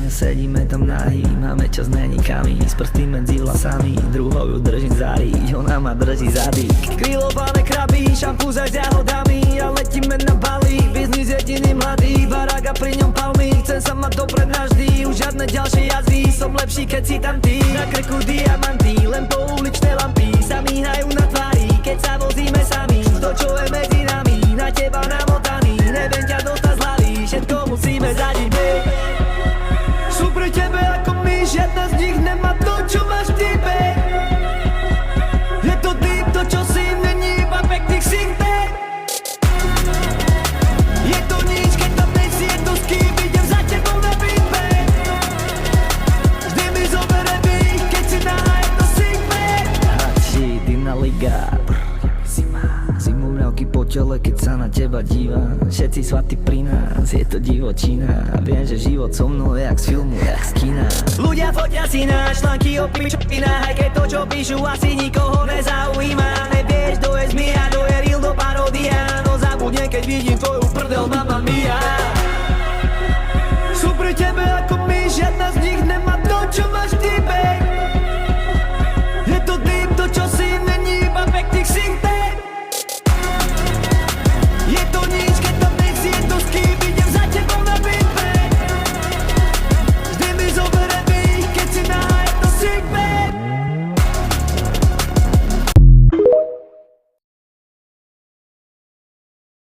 Sedíme tam nahý, máme čas není kami. S prsty medzi vlasami, druhou ju držím za riť, ona ma drží za dýk. Grillované kraby, šampúz aj s jahodami. A letíme na Bali, biznis jediný mladý. Barák a pri ňom palmy, chcem sa mať dobre navždy. Už žiadne ďalšie jazdy, som lepší keď si tam ty. Na krku diamanty, len po uličné lampy sa míhajú na tvári, keď sa vozíme sami. To čo je medzi nami, na teba namotaný. Neviem ťa dostať z hlavy, všetko musíme zažiť my. Sú pri tebe ako my, žiadna z nich nemá to, čo máš v tebe. Je to deep, to čo si není iba pekný ksichtek. Je to nič, keď tam nejsi, je to s kým, idem za tebou na bitbe. Vždy mi zobere bych, keď si nahá, je to sickback. Hači, Dina Liga, zimu mňavky po tele, keď sa na teba dívam. Všetci svatí pri nás, je to divočina. Viem, že život so mnou je jak z filmu, jak z kina. Ľudia fotia si náš články o pičovinách, aj keď to čo píšu asi nikoho nezaujíma. Nevieš, kto je zmia, kto je real, do paródia. No zabudne, keď vidím tvoju prdel, mamma mia.